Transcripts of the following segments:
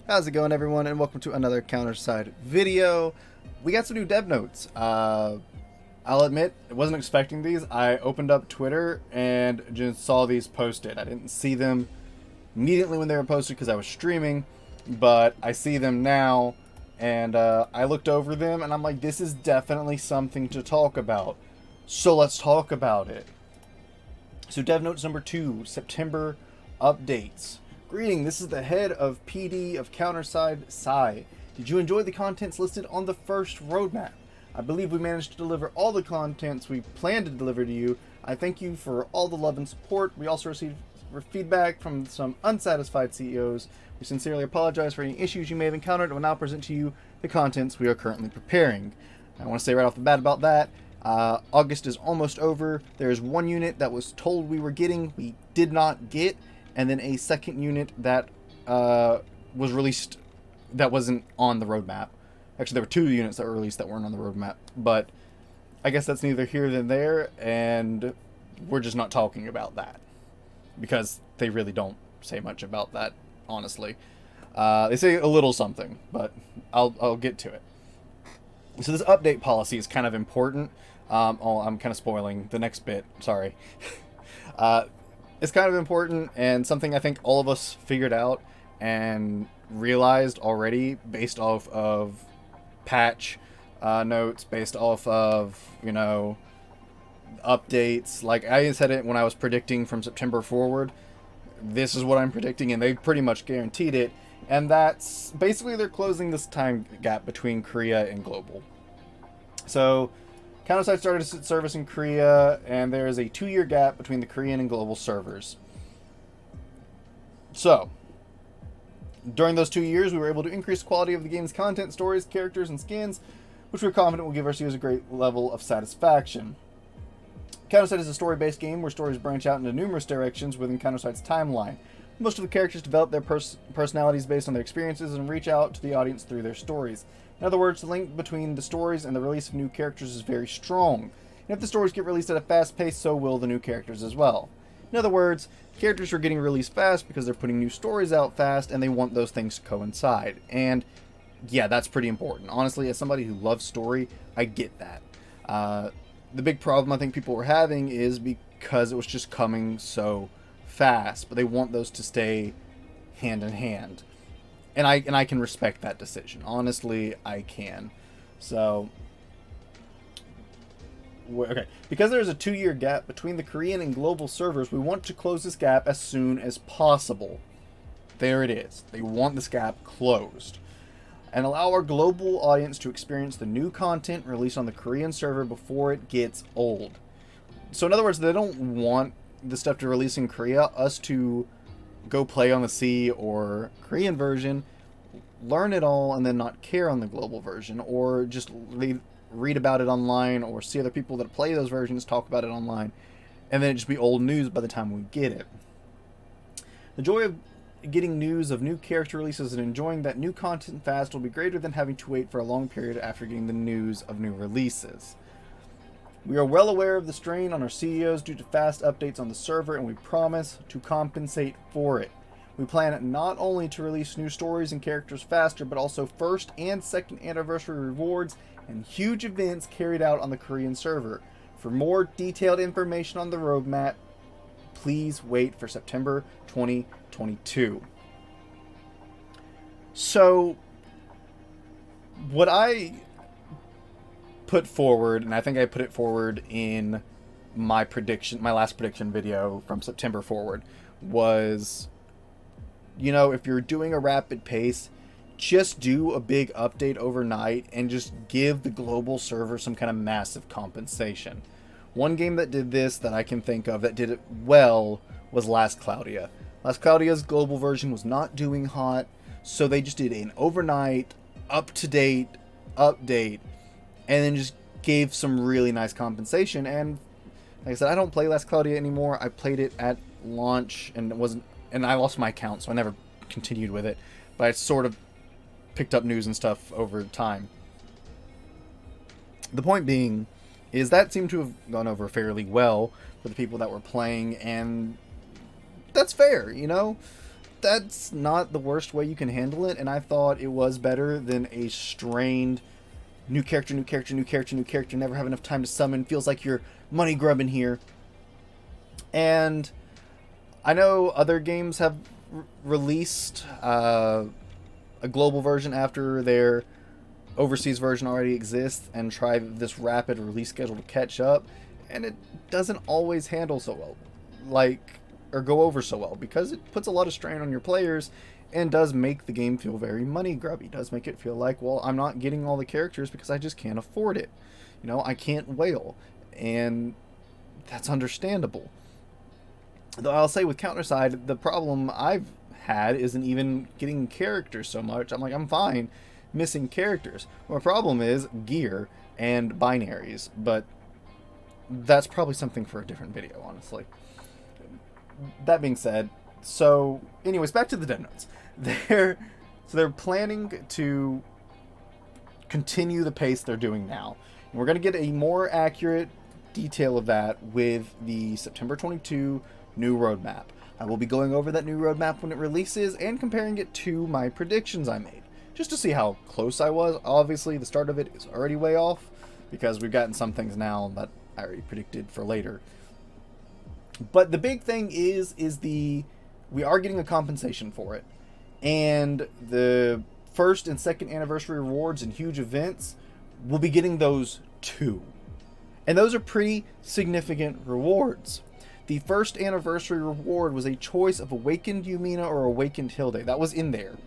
How's it going, everyone, and welcome to another Counterside video. We got some new dev notes. I'll admit, I wasn't expecting these. I opened up Twitter and just saw these posted. I didn't see them immediately when they were posted because I was streaming, but I see them now, and I looked over them, and I'm like, this is definitely something to talk about. So let's talk about it. So dev notes number 2, September updates. Greeting, this is the head of PD of Counterside, Sai. Did you enjoy the contents listed on the first roadmap? I believe we managed to deliver all the contents we planned to deliver to you. I thank you for all the love and support. We also received feedback from some unsatisfied CEOs. We sincerely apologize for any issues you may have encountered and will now present to you the contents we are currently preparing. I want to say right off the bat about that, August is almost over. There's one unit that was told we were getting, we did not get, and then a second unit that was released that wasn't on the roadmap. Actually, there were 2 units that were released that weren't on the roadmap, but I guess that's neither here nor there, and we're just not talking about that because they really don't say much about that, honestly. They say a little something, but I'll get to it. So this update policy is kind of important. I'm kind of spoiling the next bit, sorry. It's kind of important and something I think all of us figured out and realized already based off of patch notes, based off of, updates. Like I said it when I was predicting from September forward. This is what I'm predicting, and they pretty much guaranteed it. And that's basically they're closing this time gap between Korea and global. So Counterside started its service in Korea, and there is a 2-year gap between the Korean and global servers. So, during those 2 years, we were able to increase the quality of the game's content, stories, characters, and skins, which we're confident will give our users a great level of satisfaction. Counterside is a story-based game where stories branch out into numerous directions within Counterside's timeline. Most of the characters develop their personalities based on their experiences and reach out to the audience through their stories. In other words, the link between the stories and the release of new characters is very strong. And if the stories get released at a fast pace, so will the new characters as well. In other words, characters are getting released fast because they're putting new stories out fast, and they want those things to coincide. And yeah, that's pretty important. Honestly, as somebody who loves story, I get that. The big problem I think people were having is because it was just coming so fast, but they want those to stay hand in hand. And I can respect that decision. Honestly, I can. So, okay. Because there's a 2-year gap between the Korean and global servers, we want to close this gap as soon as possible. There it is. They want this gap closed. And allow our global audience to experience the new content released on the Korean server before it gets old. So in other words, they don't want the stuff to release in Korea, us to go play on the C or Korean version, learn it all, and then not care on the global version, or just read about it online, or see other people that play those versions talk about it online, and then it just be old news by the time we get it. The joy of getting news of new character releases and enjoying that new content fast will be greater than having to wait for a long period after getting the news of new releases. We are well aware of the strain on our CEOs due to fast updates on the server, and we promise to compensate for it. We plan not only to release new stories and characters faster, but also first and second anniversary rewards and huge events carried out on the Korean server. For more detailed information on the roadmap, please wait for September 2022. So, what I put forward, and I think I put it forward in my last prediction video from September forward, was, if you're doing a rapid pace, just do a big update overnight and just give the global server some kind of massive compensation. One game that did this that I can think of that did it well was Last Claudia. Last Claudia's global version was not doing hot, so they just did an overnight, up-to-date update, and then just gave some really nice compensation. And like I said, I don't play Last Claudia anymore. I played it at launch and I lost my account, so I never continued with it. But I sort of picked up news and stuff over time. The point being is that seemed to have gone over fairly well for the people that were playing, and that's fair, that's not the worst way you can handle it, and I thought it was better than a strained new character, new character, new character, new character, never have enough time to summon, feels like you're money grubbing here. And I know other games have released a global version after their overseas version already exists and try this rapid release schedule to catch up, and it doesn't always handle so well, or go over so well, because it puts a lot of strain on your players and does make the game feel very money grubby. Does make it feel like, well, I'm not getting all the characters because I just can't afford it. You know, I can't whale, and that's understandable. Though I'll say with Counterside, the problem I've had isn't even getting characters so much. I'm fine missing characters. My problem is gear and binaries, but that's probably something for a different video, honestly. That being said, so anyways, back to the dev notes. They're planning to continue the pace they're doing now. And we're going to get a more accurate detail of that with the September 22 new roadmap. I will be going over that new roadmap when it releases and comparing it to my predictions I made, just to see how close I was. Obviously, the start of it is already way off, because we've gotten some things now that I already predicted for later. But the big thing is we are getting a compensation for it. And the first and second anniversary rewards and huge events, we'll be getting those too. And those are pretty significant rewards. The first anniversary reward was a choice of Awakened Yumina or Awakened Hilde. That was in there.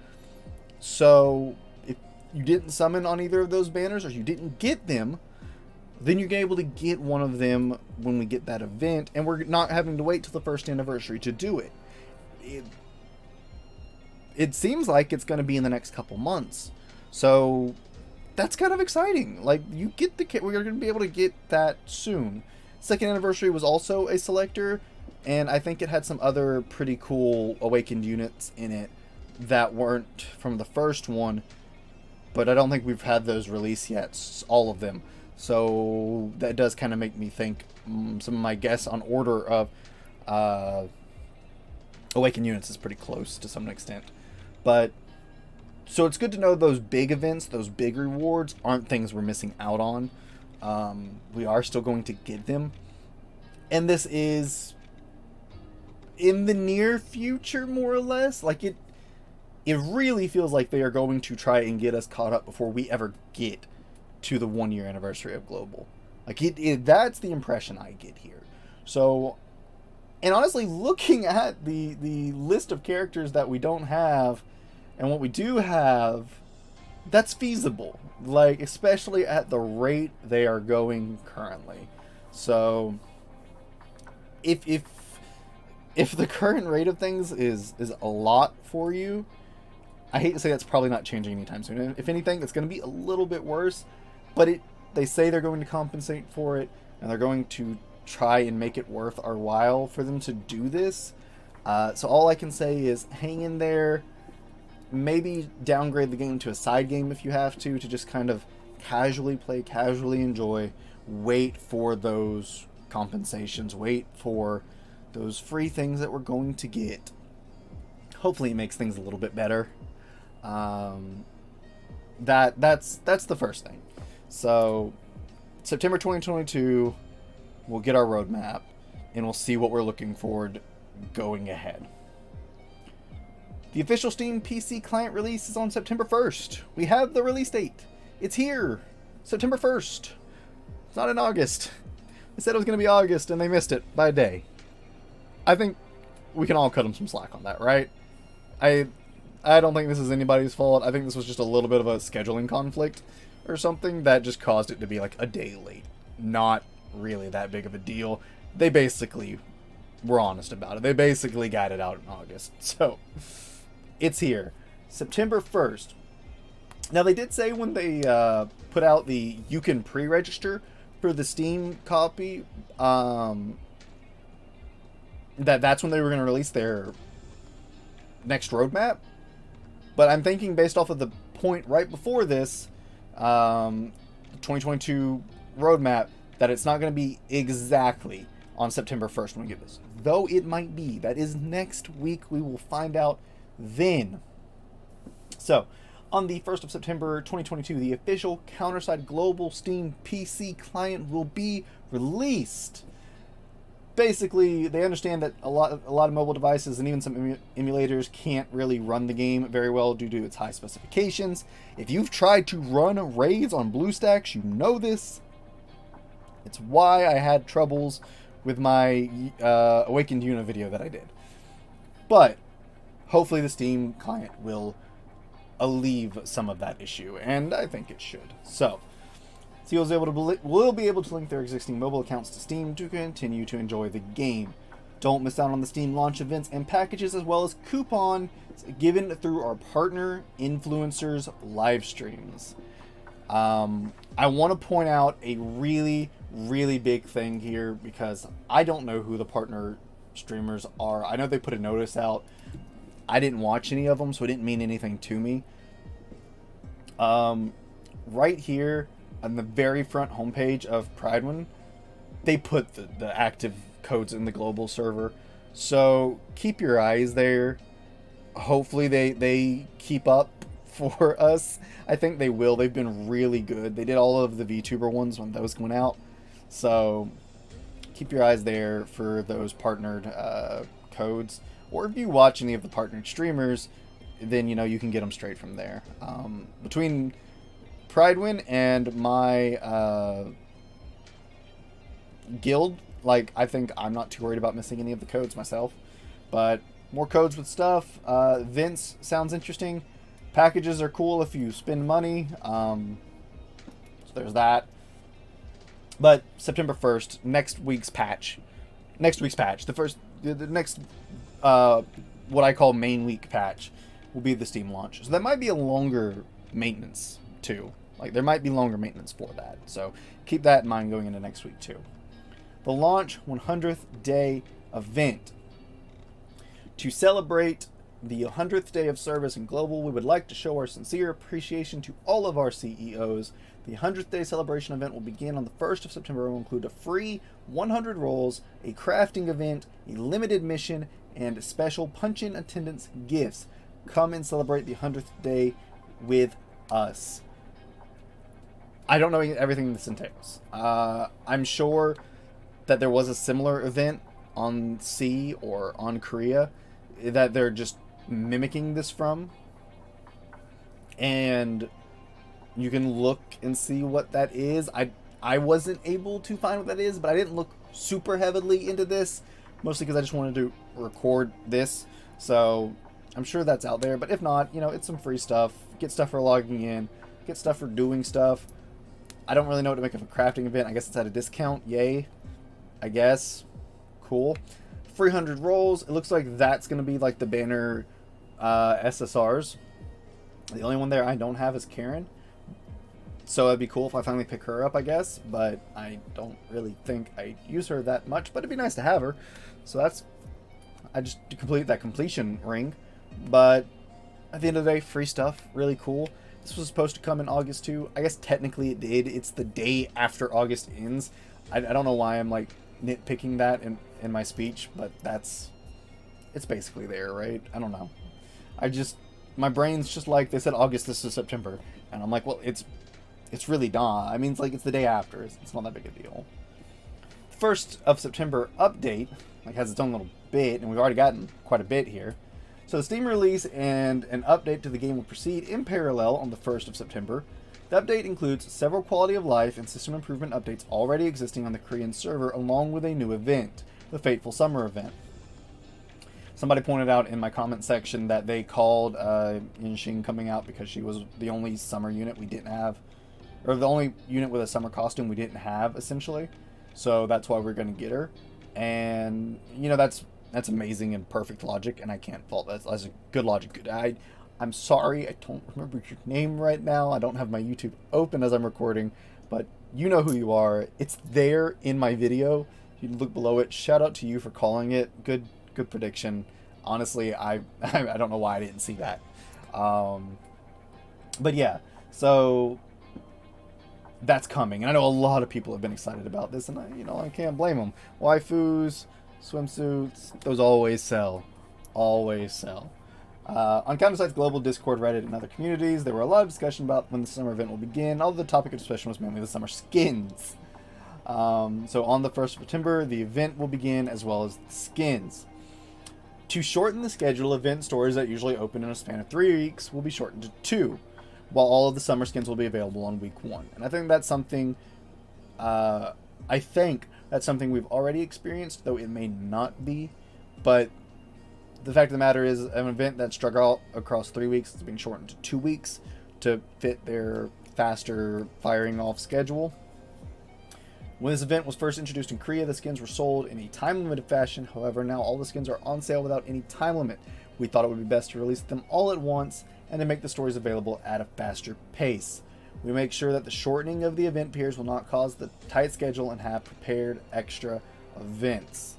So if you didn't summon on either of those banners, or you didn't get them, then you're able to get one of them when we get that event, and we're not having to wait till the first anniversary to do it. It seems like it's going to be in the next couple months. So that's kind of exciting. Like, you get we're going to be able to get that soon. Second anniversary was also a selector, and I think it had some other pretty cool awakened units in it that weren't from the first one, but I don't think we've had those released yet, all of them. So that does kind of make me think some of my guess on order of awakened units is pretty close to some extent. But so it's good to know those big events, those big rewards aren't things we're missing out on. We are still going to get them, and this is in the near future, more or less. Like, it really feels like they are going to try and get us caught up before we ever get to the 1 year anniversary of Global. Like, that's the impression I get here. So, and honestly, looking at the list of characters that we don't have and what we do have, that's feasible. Like, especially at the rate they are going currently. So if the current rate of things is a lot for you, I hate to say that's probably not changing anytime soon. If anything, it's going to be a little bit worse, but they say they're going to compensate for it, and they're going to try and make it worth our while for them to do this. So all I can say is hang in there. Maybe downgrade the game to a side game if you have to just kind of casually play, casually enjoy. Wait for those compensations. Wait for those free things that we're going to get. Hopefully it makes things a little bit better. That's the first thing. So September 2022, we'll get our roadmap, and we'll see what we're looking forward going ahead. The official Steam PC client release is on September 1st. We have the release date. It's here. September 1st. It's not in August. They said it was going to be August, and they missed it by a day. I think we can all cut them some slack on that, right? I don't think this is anybody's fault. I think this was just a little bit of a scheduling conflict or something that just caused it to be like a day late. Not really that big of a deal. They basically were honest about it. They basically got it out in August. So it's here. September 1st. Now, they did say when they put out the you can pre-register for the Steam copy, that's when they were going to release their next roadmap. But I'm thinking, based off of the point right before this, 2022 roadmap, that it's not going to be exactly on September 1st when we get this. Though it might be. That is next week. We will find out then. So, on the 1st of September 2022, the official Counterside Global Steam PC client will be released. Basically, they understand that a lot of mobile devices and even some emulators can't really run the game very well due to its high specifications. If you've tried to run raids on BlueStacks, you know this. It's why I had troubles with my Awakened Una video that I did. But hopefully the Steam client will alleviate some of that issue, and I think it should. So, will be able to link their existing mobile accounts to Steam to continue to enjoy the game. Don't miss out on the Steam launch events and packages, as well as coupons given through our partner influencers live streams. I want to point out a really big thing here, because I don't know who the partner streamers are. I know they put a notice out. I didn't watch any of them, so it didn't mean anything to me. Right here on the very front homepage of Pridewin, they put the active codes in the global server. So keep your eyes there. Hopefully they keep up for us. I think they will. They've been really good. They did all of the VTuber ones when those went out. So keep your eyes there for those partnered codes. Or if you watch any of the partnered streamers, then you can get them straight from there. Between Pridewin and my guild, I think I'm not too worried about missing any of the codes myself. But more codes with stuff. Vince sounds interesting. Packages are cool if you spend money. So there's that. But September 1st, next week's patch, the next what I call main week patch will be the Steam launch. So that might be a longer maintenance too. There might be longer maintenance for that. So keep that in mind going into next week too. The launch 100th day event. To celebrate the 100th day of service in Global, we would like to show our sincere appreciation to all of our CEOs. The 100th day celebration event will begin on the 1st of September and will include a free 100 rolls, a crafting event, a limited mission, and special punch-in attendance gifts. Come and celebrate the 100th day with us. I don't know everything this entails. I'm sure that there was a similar event on C or on Korea that they're just mimicking this from. And you can look and see what that is. I wasn't able to find what that is, but I didn't look super heavily into this, mostly because I just wanted to record this. So I'm sure that's out there, but if not, it's some free stuff. Get stuff for logging in, get stuff for doing stuff. I don't really know what to make of a crafting event. I guess it's at a discount. Yay. I guess. Cool. 300 rolls. It looks like that's going to be the banner SSRs. The only one there I don't have is Karen. So it'd be cool if I finally pick her up, I guess. But I don't really think I use her that much. But it'd be nice to have her. So I just complete that completion ring. But at the end of the day, free stuff. Really cool. This was supposed to come in August too. I guess technically it did. It's the day after August ends. I don't know why I'm nitpicking that in my speech. But it's basically there, right? I don't know. My brain's just they said August, this is September. And I'm well, it's really not. I mean, it's the day after. It's not that big a deal. 1st of September update has its own little bit, and we've already gotten quite a bit here. So the Steam release and an update to the game will proceed in parallel on the 1st of September. The update includes several quality of life and system improvement updates already existing on the Korean server, along with a new event, the Fateful Summer event. Somebody pointed out in my comment section that they called Yinxing coming out because she was the only summer unit we didn't have, or the only unit with a summer costume we didn't have, essentially. So that's why we're going to get her. And, that's amazing and perfect logic, and I can't fault that. That's a good logic. I'm sorry, I don't remember your name right now. I don't have my YouTube open as I'm recording, but you know who you are. It's there in my video. You can look below it. Shout out to you for calling it. Good prediction. Honestly, I don't know why I didn't see that. But yeah, so that's coming. And I know a lot of people have been excited about this, and I can't blame them. Waifus, swimsuits, those always sell. Always sell. On Counterside's global Discord, Reddit, and other communities, there were a lot of discussion about when the summer event will begin, although the topic of discussion was mainly the summer skins. So on the 1st of September, the event will begin, as well as the skins. To shorten the schedule, event stores that usually open in a span of 3 weeks will be shortened to 2, while all of the summer skins will be available on week 1. And I think that's something, we've already experienced, though it may not be. But the fact of the matter is, an event that struck out across 3 weeks is being shortened to 2 weeks to fit their faster firing off schedule. When this event was first introduced in Korea, the skins were sold in a time-limited fashion. However, now all the skins are on sale without any time limit. We thought it would be best to release them all at once and to make the stories available at a faster pace. We make sure that the shortening of the event periods will not cause the tight schedule and have prepared extra events.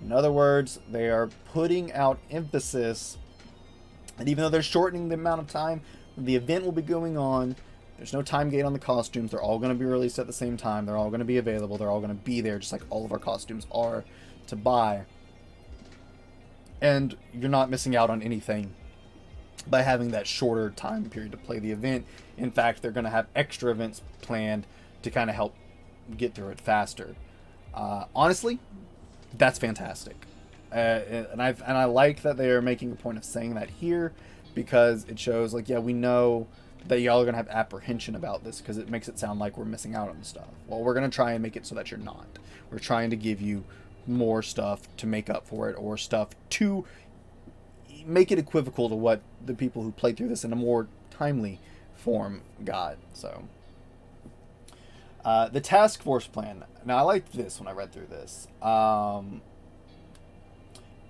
In other words, they are putting out emphasis, and even though they're shortening the amount of time the event will be going on, there's no time gate on the costumes. They're all going to be released at the same time. They're all going to be available. They're all going to be there, just like all of our costumes are to buy. And you're not missing out on anything by having that shorter time period to play the event. In fact, they're going to have extra events planned to kind of help get through it faster. Honestly, that's fantastic. And I like that they are making a point of saying that here, because it shows, like, yeah, we know that y'all are going to have apprehension about this because it makes it sound like we're missing out on stuff. Well, we're going to try and make it so that you're not. We're trying to give you more stuff to make up for it, or stuff to make it equivocal to what the people who played through this in a more timely form got. So, the task force plan. Now, I liked this when I read through this.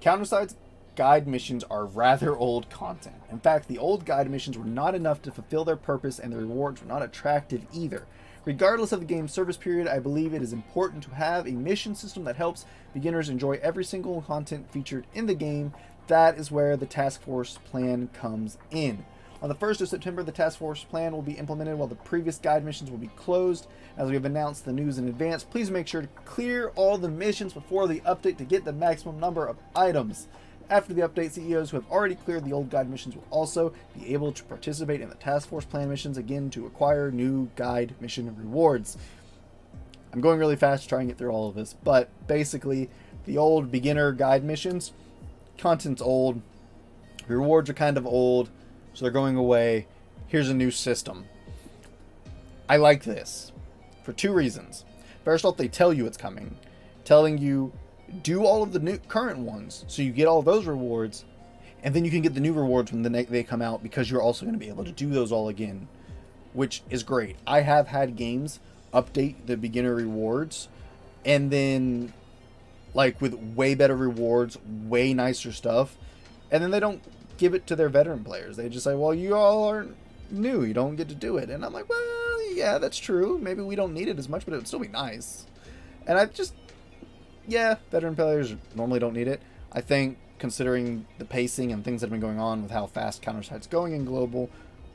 Counterside's guide missions are rather old content. In fact, the old guide missions were not enough to fulfill their purpose, and the rewards were not attractive either. Regardless of the game's service period, I believe it is important to have a mission system that helps beginners enjoy every single content featured in the game. That is where the task force plan comes in. On the 1st of September, the task force plan will be implemented while the previous guide missions will be closed. As we have announced the news in advance, please make sure to clear all the missions before the update to get the maximum number of items. After the update, CEOs who have already cleared the old guide missions will also be able to participate in the task force plan missions again to acquire new guide mission rewards. I'm going really fast to try and get through all of this, but basically, the old beginner guide missions, content's old, rewards are kind of old, so they're going away. Here's a new system. I like this for 2 reasons. First off, they tell you it's coming, telling you do all of the new current ones so you get all those rewards, and then you can get the new rewards when they come out, because you're also going to be able to do those all again, which is great. I have had games update the beginner rewards, and then, like, with way better rewards, way nicer stuff, and then they don't give it to their veteran players. They just say, well, you all aren't new, you don't get to do it. And I'm like, well, yeah, that's true. Maybe we don't need it as much, but it would still be nice. And yeah, veteran players normally don't need it. I think, considering the pacing and things that have been going on with how fast Counterside's going in global,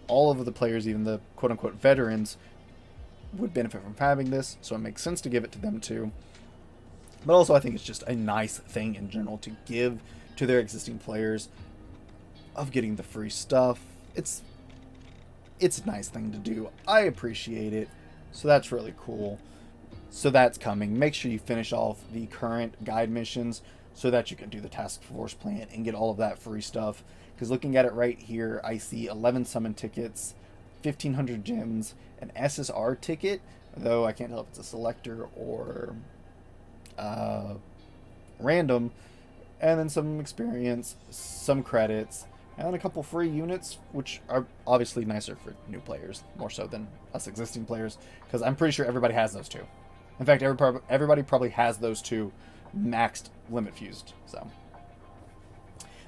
all of the players, even the quote-unquote veterans, would benefit from having this, so it makes sense to give it to them too. But also, I think it's just a nice thing in general to give to their existing players, of getting the free stuff. It's a nice thing to do. I appreciate it, so that's really cool. So that's coming. Make sure you finish off the current guide missions so that you can do the task force plan and get all of that free stuff. Because looking at it right here, I see 11 summon tickets, 1,500 gems, an SSR ticket, though I can't tell if it's a selector or random, and then some experience, some credits, and a couple free units, which are obviously nicer for new players, more so than us existing players, because I'm pretty sure everybody has those two. In fact, everybody probably has those two maxed limit fused. So,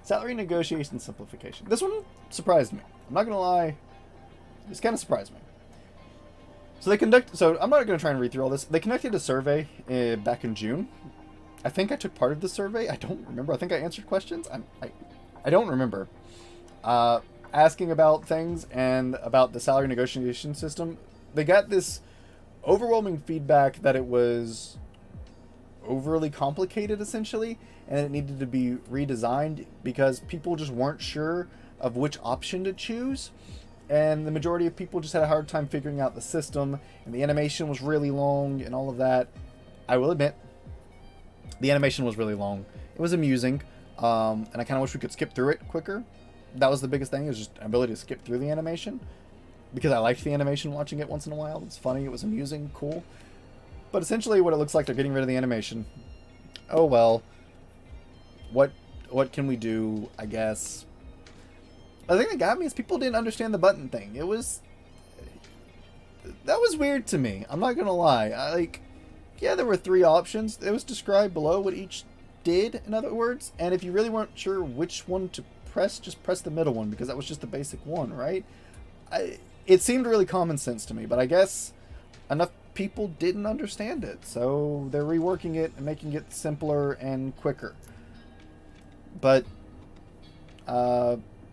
salary negotiation simplification. This one surprised me. I'm not gonna lie, this kind of surprised me. So I'm not gonna try and read through all this. They conducted a survey back in June. I think I took part of the survey. I don't remember. I think I answered questions. I don't remember. Asking about things and about the salary negotiation system. They got this overwhelming feedback that it was overly complicated, essentially, and it needed to be redesigned because people just weren't sure of which option to choose, and the majority of people just had a hard time figuring out the system, and the animation was really long and all of that. I will admit, the animation was really long. It was amusing, and I kind of wish we could skip through it quicker. That was the biggest thing, is just ability to skip through the animation, because I liked the animation watching it once in a while. It's funny, it was amusing, cool. But essentially what it looks like, they're getting rid of the animation. Oh well. What can we do, I guess? The thing that got me is people didn't understand the button thing. That was weird to me. I'm not gonna lie. Yeah, there were 3 options. It was described below what each did, in other words. And if you really weren't sure which one to press, just press the middle one, because that was just the basic one, right? It seemed really common sense to me, but I guess enough people didn't understand it, so they're reworking it and making it simpler and quicker. But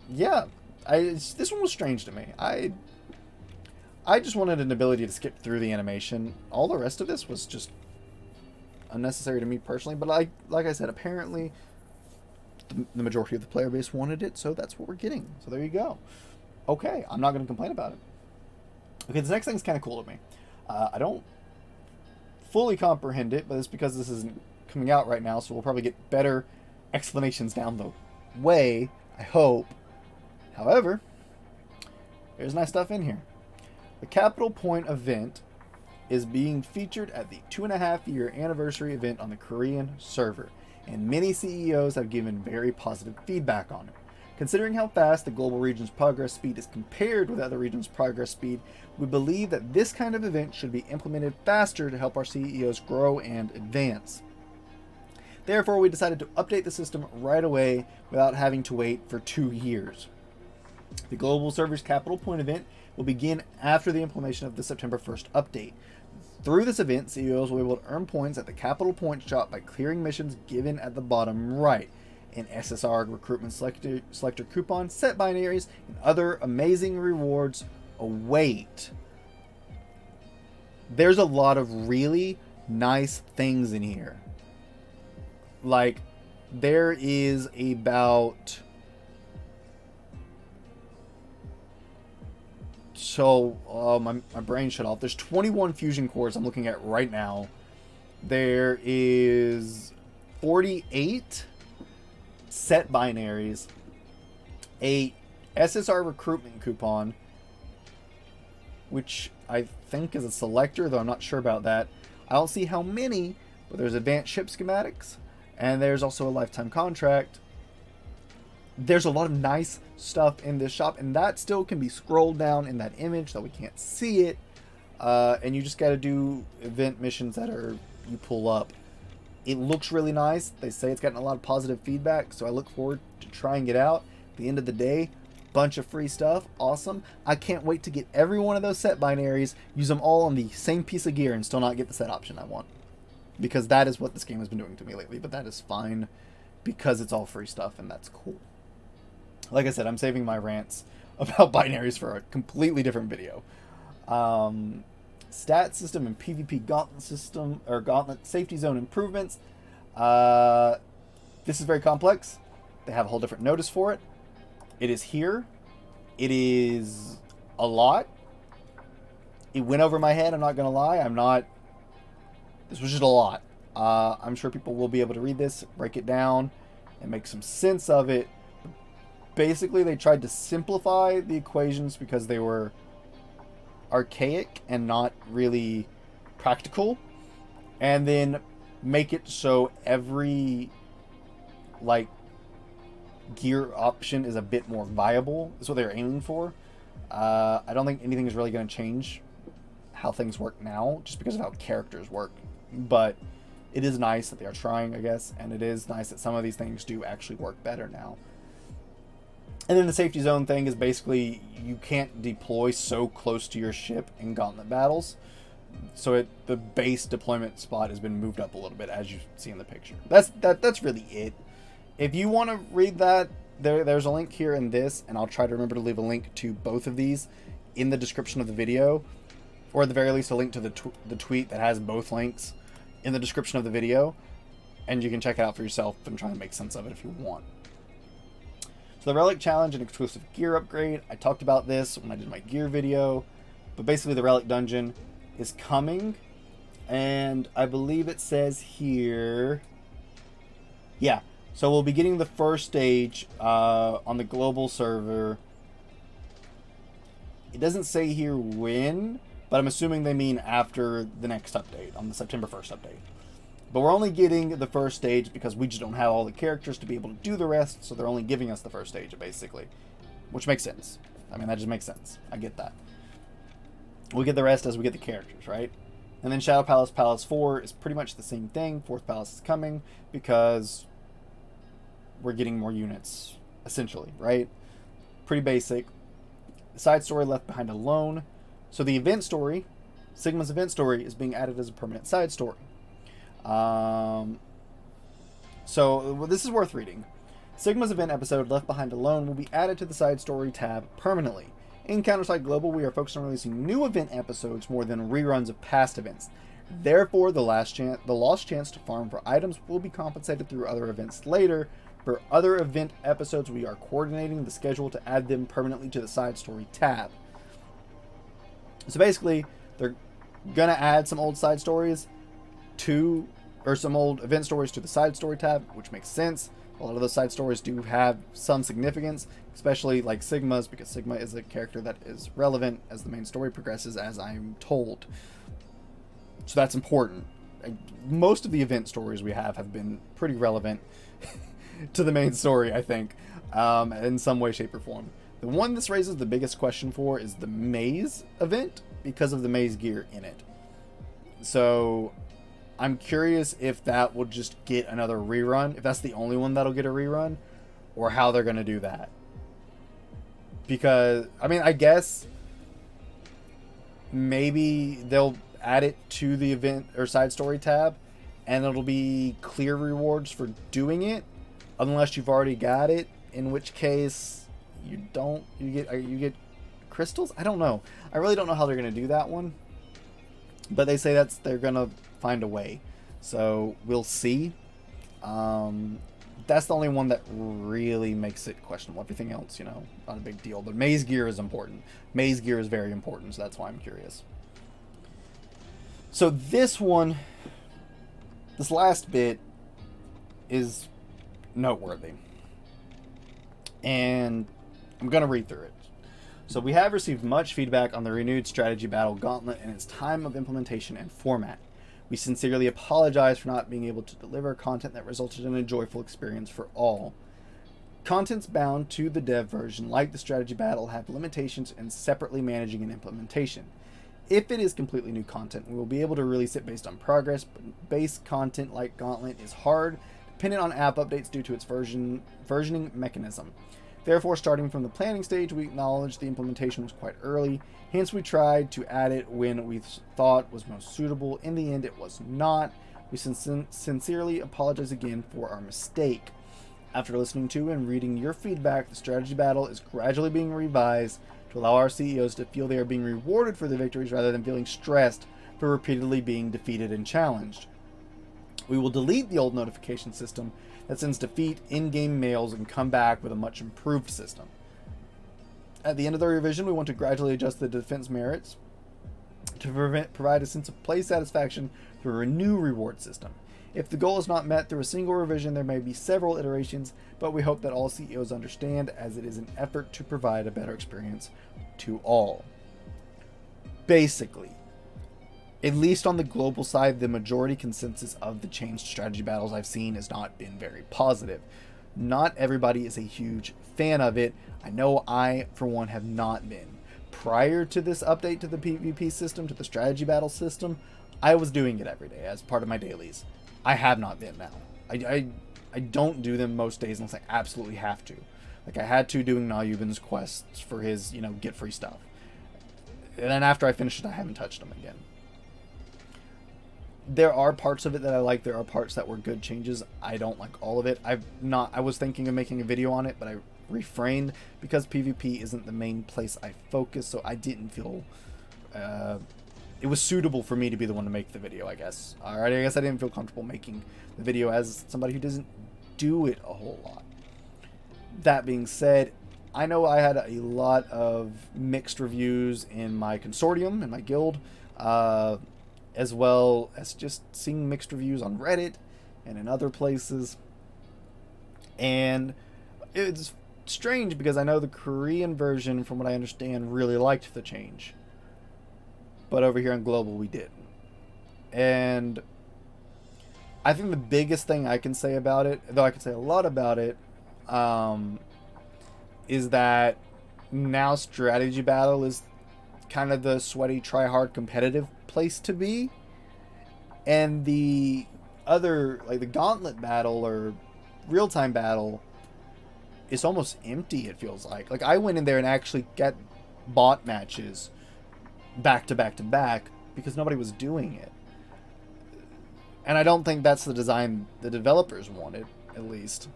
yeah, this one was strange to me. I just wanted an ability to skip through the animation. All the rest of this was just unnecessary to me personally, but like I said, apparently the majority of the player base wanted it, so that's what we're getting. So there you go. Okay, I'm not going to complain about it. Okay, this next thing's kind of cool to me. I don't fully comprehend it, but it's because this isn't coming out right now, so we'll probably get better explanations down the way, I hope. However, there's nice stuff in here. The Capital Point event is being featured at the 2.5-year anniversary event on the Korean server, and many CEOs have given very positive feedback on it. Considering how fast the global region's progress speed is compared with other regions' progress speed, we believe that this kind of event should be implemented faster to help our CEOs grow and advance. Therefore, we decided to update the system right away without having to wait for 2 years. The Global Server's Capital Point event will begin after the implementation of the September 1st update. Through this event, CEOs will be able to earn points at the Capital Point shop by clearing missions given at the bottom right. An SSR recruitment selector coupon, set binaries, and other amazing rewards await. There's a lot of really nice things in here. Like, there is about... my brain shut off. There's 21 fusion cores I'm looking at right now. There is 48 set binaries, a SSR recruitment coupon, which I think is a selector, though I'm not sure about that. I don't see how many, but there's advanced ship schematics, and there's also a lifetime contract. There's a lot of nice stuff in this shop, and that still can be scrolled down in that image, though we can't see it. And you just got to do event missions that you pull up. It looks really nice. They say it's gotten a lot of positive feedback, so I look forward to trying it out. At the end of the day, bunch of free stuff. Awesome. I can't wait to get every one of those set binaries, use them all on the same piece of gear, and still not get the set option I want. Because that is what this game has been doing to me lately, but that is fine because it's all free stuff, and that's cool. Like I said, I'm saving my rants about binaries for a completely different video. Stat system and PvP gauntlet system, or gauntlet safety zone improvements. This is very complex. They have a whole different notice for it. It is here. It is a lot. It went over my head, I'm not going to lie. This was just a lot. I'm sure people will be able to read this, break it down, and make some sense of it. Basically, they tried to simplify the equations because they were archaic and not really practical, and then make it so every gear option is a bit more viable. Is what they were aiming for. I don't think anything is really going to change how things work now, just because of how characters work. But it is nice that they are trying, I guess, and it is nice that some of these things do actually work better now. And then the safety zone thing is basically you can't deploy so close to your ship in gauntlet battles. So the base deployment spot has been moved up a little bit, as you see in the picture. That's really it. If you want to read that, there's a link here in this, and I'll try to remember to leave a link to both of these in the description of the video, or at the very least a link to the tweet that has both links in the description of the video, and you can check it out for yourself and try and make sense of it if you want. So the Relic Challenge and exclusive gear upgrade, I talked about this when I did my gear video, but basically the Relic Dungeon is coming, and I believe it says here, yeah, so we'll be getting the first stage on the global server. It doesn't say here when, but I'm assuming they mean after the next update, on the September 1st update. But we're only getting the first stage because we just don't have all the characters to be able to do the rest, so they're only giving us the first stage, basically. Which makes sense. I mean, that just makes sense. I get that. We get the rest as we get the characters, right? And then Shadow Palace, Palace 4 is pretty much the same thing. Fourth Palace is coming because we're getting more units, essentially, right? Pretty basic. Side story Left Behind Alone. So the event story, Sigma's event story, is being added as a permanent side story. So this is worth reading. Sigma's event episode Left Behind Alone will be added to the side story tab permanently. In Counterside Global, we are focused on releasing new event episodes more than reruns of past events. Therefore, the lost chance to farm for items will be compensated through other events later. For other event episodes, we are coordinating the schedule to add them permanently to the side story tab. So basically, they're gonna add some old side stories to, or some old event stories to the side story tab, which makes sense. A lot of those side stories do have some significance, especially like Sigma's, because Sigma is a character that is relevant as the main story progresses, as I'm told. So that's important. Most of the event stories we have been pretty relevant to the main story, I think, in some way, shape, or form. The one this raises the biggest question for is the maze event, because of the maze gear in it. So I'm curious if that will just get another rerun, if that's the only one that'll get a rerun, or how they're going to do that. Because, I mean, I guess maybe they'll add it to the event or side story tab, and it'll be clear rewards for doing it, unless you've already got it, in which case you get crystals. I don't know. I really don't know how they're going to do that one, but they say they're going to find a way, so we'll see. That's the only one that really makes it questionable. Everything else, not a big deal, but maze gear is important. Maze gear is very important, so that's why I'm curious. So this last bit is noteworthy, and I'm gonna read through it. So we have received much feedback on the renewed strategy battle gauntlet and its time of implementation and format. We sincerely apologize for not being able to deliver content that resulted in a joyful experience for all. Contents bound to the dev version, like the strategy battle, have limitations in separately managing an implementation. If it is completely new content, we will be able to release it based on progress, but base content like Gauntlet is hard, dependent on app updates due to its versioning mechanism. Therefore, starting from the planning stage, we acknowledge the implementation was quite early, hence we tried to add it when we thought was most suitable. In the end, it was not. We sincerely apologize again for our mistake. After listening to and reading your feedback, the strategy battle is gradually being revised to allow our CEOs to feel they are being rewarded for their victories rather than feeling stressed for repeatedly being defeated and challenged. We will delete the old notification system that sends defeat in-game mails and come back with a much improved system. At the end of the revision, we want to gradually adjust the defense merits to provide a sense of play satisfaction through a new reward system. If the goal is not met through a single revision, there may be several iterations, but we hope that all CEOs understand, as it is an effort to provide a better experience to all. Basically, at least on the global side, the majority consensus of the changed strategy battles I've seen has not been very positive. Not everybody is a huge fan of it. I know I, for one, have not been. Prior to this update to the PvP system, to the strategy battle system, I was doing it every day as part of my dailies. I have not been now. I don't do them most days unless I absolutely have to. Like I had to doing Nayuban's quests for his, get free stuff. And then after I finished it, I haven't touched them again. There are parts of it that I like. There are parts that were good changes. I don't like all of it. I was thinking of making a video on it, but I refrained because PvP isn't the main place I focus, so I didn't feel it was suitable for me to be the one to make the video, I guess. Alright, I guess I didn't feel comfortable making the video as somebody who doesn't do it a whole lot. That being said, I know I had a lot of mixed reviews in my consortium, in my guild, uh, as well as just seeing mixed reviews on Reddit and in other places. And it's strange because I know the Korean version, from what I understand, really liked the change. But over here on Global, we didn't. And I think the biggest thing I can say about it, though I can say a lot about it, is that now strategy battle is kind of the sweaty, try-hard, competitive place to be. And the other, like the gauntlet battle or real-time battle, is almost empty, it feels like. Like, I went in there and actually get bot matches back to back to back because nobody was doing it. And I don't think that's the design the developers wanted, at least.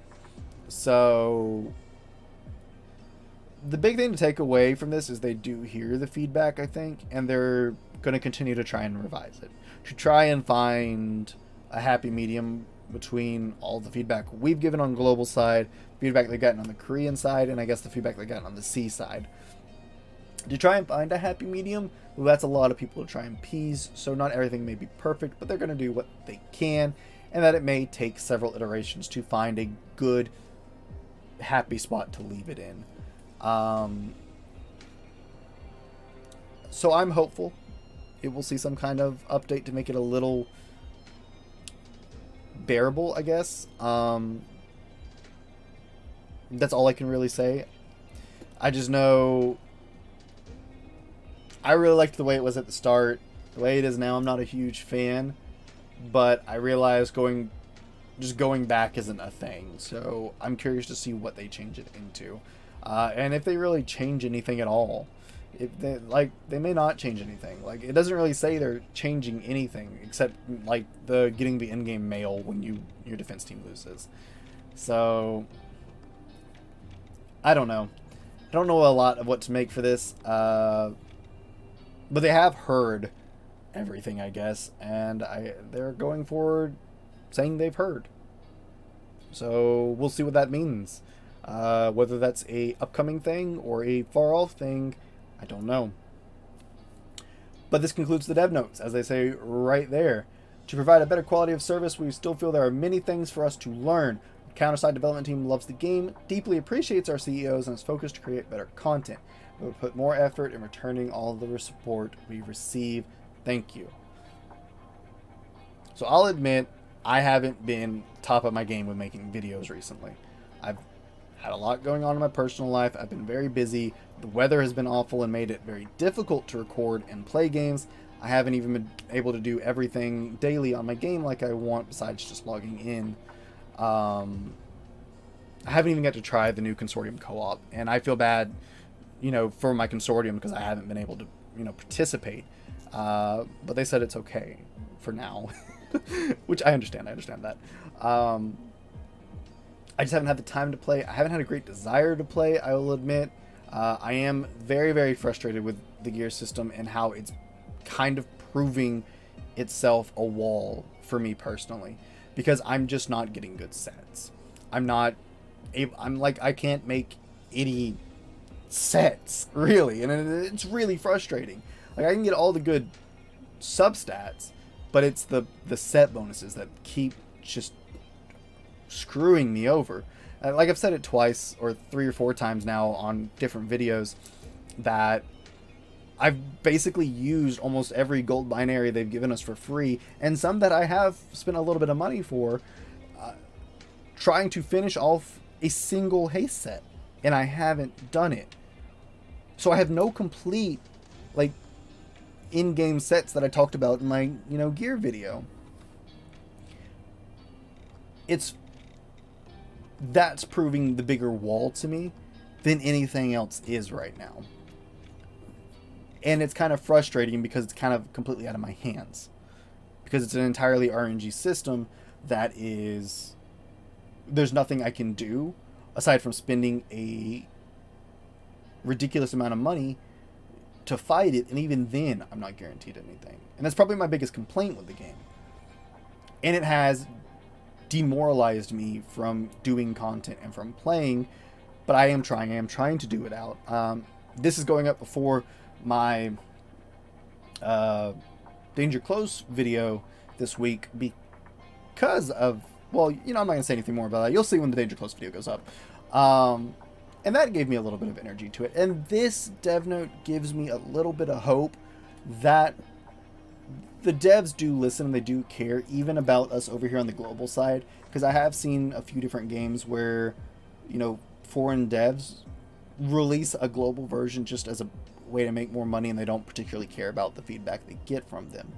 So the big thing to take away from this is they do hear the feedback, I think, and they're going to continue to try and revise it. To try and find a happy medium between all the feedback we've given on global side, feedback they've gotten on the Korean side, and I guess the feedback they've gotten on the C side. To try and find a happy medium, well, that's a lot of people to try and appease, so not everything may be perfect, but they're going to do what they can, and that it may take several iterations to find a good, happy spot to leave it in. So I'm hopeful it will see some kind of update to make it a little bearable, I guess. That's all I can really say. I just know I really liked the way it was at the start. The way it is now, I'm not a huge fan, but I realize going back isn't a thing. So I'm curious to see what they change it into, and if they really change anything at all. If they may not change anything. Like, it doesn't really say they're changing anything except like the getting the in-game mail when your defense team loses. So I don't know. I don't know a lot of what to make for this. But they have heard everything, I guess, and they're going forward saying they've heard. So we'll see what that means. Whether that's a upcoming thing or a far off thing, I don't know. But this concludes the dev notes, as they say right there. To provide a better quality of service, we still feel there are many things for us to learn. The Counterside development team loves the game, deeply appreciates our CEOs, and is focused to create better content. We will put more effort in returning all of the support we receive. Thank you. So I'll admit, I haven't been top of my game with making videos recently. I've had a lot going on in my personal life. I've been very busy. The weather has been awful and made it very difficult to record and play games. I haven't even been able to do everything daily on my game like I want besides just logging in. I haven't even got to try the new consortium co-op, and I feel bad, for my consortium because I haven't been able to, participate. But they said it's okay for now, which I understand. I understand that. I just haven't had the time to play. I haven't had a great desire to play, I will admit. I am very, very frustrated with the gear system and how it's kind of proving itself a wall for me personally, because I'm just not getting good sets. I can't make any sets, really, and it's really frustrating. Like, I can get all the good substats, but it's the set bonuses that keep just screwing me over. Like, I've said it twice or 3 or 4 times now on different videos that I've basically used almost every gold binary they've given us for free, and some that I have spent a little bit of money for, trying to finish off a single haste set, and I haven't done it. So I have no complete, like, in-game sets that I talked about in my, gear video. That's proving the bigger wall to me than anything else is right now. And it's kind of frustrating because it's kind of completely out of my hands. Because it's an entirely RNG system that is... There's nothing I can do aside from spending a ridiculous amount of money to fight it, and even then I'm not guaranteed anything. And that's probably my biggest complaint with the game. And it has demoralized me from doing content and from playing but I am trying to do it out. This is going up before my Danger Close video this week because of, well, I'm not going to say anything more about that. You'll see when the Danger Close video goes up. And that gave me a little bit of energy to it. And this dev note gives me a little bit of hope that the devs do listen and they do care, even about us over here on the global side. Because I have seen a few different games where, foreign devs release a global version just as a way to make more money, and they don't particularly care about the feedback they get from them.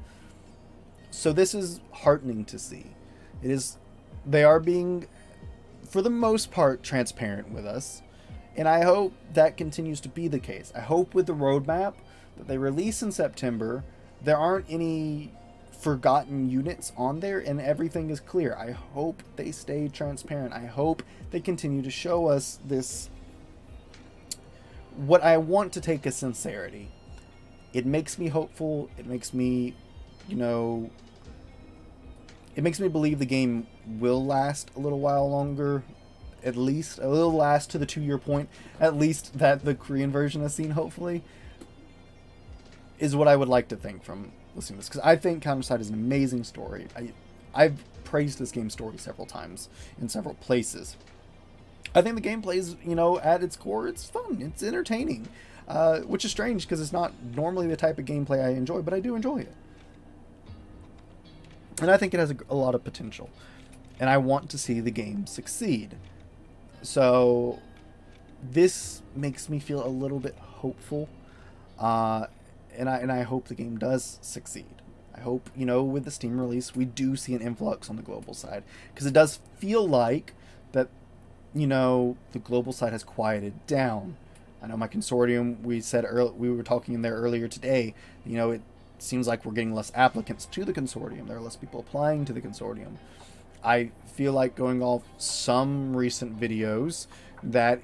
So this is heartening to see. They are being, for the most part, transparent with us, and I hope that continues to be the case. I hope with the roadmap that they release in September, there aren't any forgotten units on there and everything is clear. I hope they stay transparent. I hope they continue to show us this, what I want to take as sincerity. It makes me hopeful. It makes me, it makes me believe the game will last a little while longer. At least a little last to the 2-year point, at least that the Korean version has seen, hopefully, is what I would like to think from listening to this, because I think Counterside is an amazing story. I've praised this game's story several times in several places. I think the gameplay is, at its core, it's fun, it's entertaining, which is strange because it's not normally the type of gameplay I enjoy, but I do enjoy it. And I think it has a lot of potential, and I want to see the game succeed. So this makes me feel a little bit hopeful, and I hope the game does succeed. I hope, with the Steam release, we do see an influx on the global side, because it does feel like that, the global side has quieted down. I know my consortium, we were talking in there earlier today, it seems like we're getting less applicants to the consortium. There are less people applying to the consortium. I feel like, going off some recent videos, that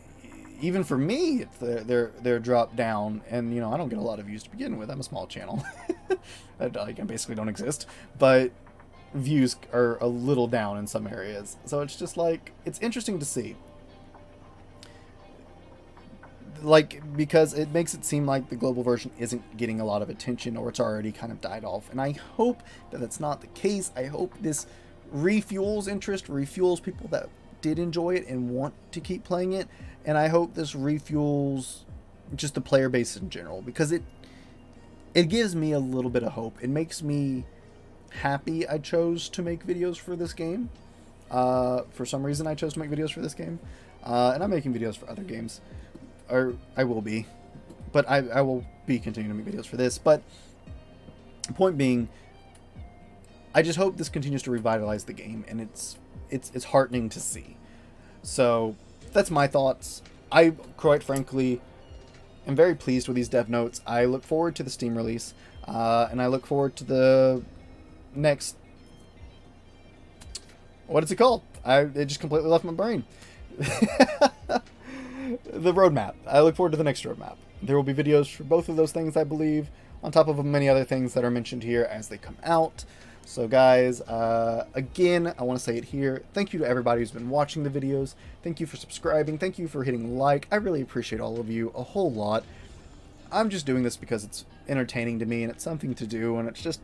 even for me, they're dropped down, and I don't get a lot of views to begin with. I'm a small channel. I basically don't exist, but views are a little down in some areas. So it's just like, it's interesting to see, because it makes it seem like the global version isn't getting a lot of attention, or it's already kind of died off. And I hope that that's not the case. I hope this refuels interest, refuels people that did enjoy it and want to keep playing it, and I hope this refuels just the player base in general, because it gives me a little bit of hope. It makes me happy I chose to make videos for this game. For some reason I chose to make videos for this game, and I'm making videos for other games, or I will be, but I will be continuing to make videos for this. But the point being, I just hope this continues to revitalize the game, and it's heartening to see. So that's my thoughts. I, quite frankly, am very pleased with these dev notes. I look forward to the Steam release, and I look forward to the next, what is it called? It just completely left my brain. The roadmap. I look forward to the next roadmap. There will be videos for both of those things, I believe, on top of many other things that are mentioned here as they come out. So guys, again, I want to say it here. Thank you to everybody who's been watching the videos. Thank you for subscribing. Thank you for hitting like. I really appreciate all of you a whole lot. I'm just doing this because it's entertaining to me, and it's something to do, and it's just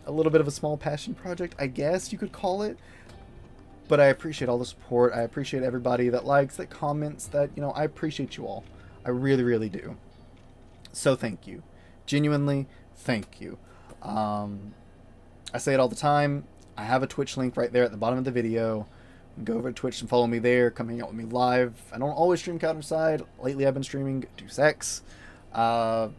a little bit of a small passion project, I guess you could call it. But I appreciate all the support. I appreciate everybody that likes, that comments, that, I appreciate you all. I really, really do. So thank you. Genuinely, thank you. I say it all the time. I have a Twitch link right there at the bottom of the video. Go over to Twitch and follow me there. Come hang out with me live. I don't always stream Counterside. Lately I've been streaming Deus Ex. But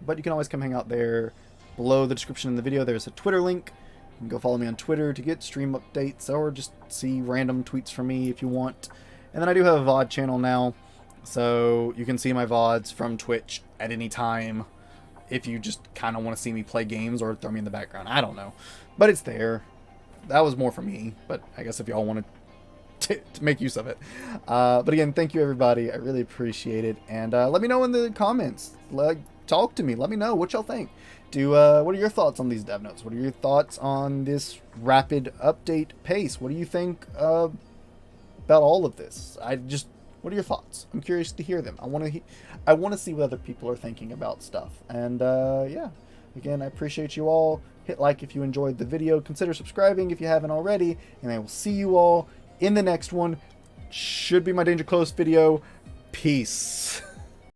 you can always come hang out there. Below the description in the video, there's a Twitter link. You can go follow me on Twitter to get stream updates, or just see random tweets from me if you want. And then I do have a VOD channel now, so you can see my VODs from Twitch at any time if you just kind of want to see me play games or throw me in the background. I don't know. But it's there. That was more for me, but I guess if y'all want to make use of it. But again, thank you everybody. I really appreciate it. And let me know in the comments. Talk to me. Let me know what y'all think. What are your thoughts on these dev notes? What are your thoughts on this rapid update pace? What do you think about all of this? I just What are your thoughts? I'm curious to hear them. I want to see what other people are thinking about stuff. And yeah, again, I appreciate you all. Hit like if you enjoyed the video. Consider subscribing if you haven't already. And I will see you all in the next one. Should be my Danger Close video. Peace.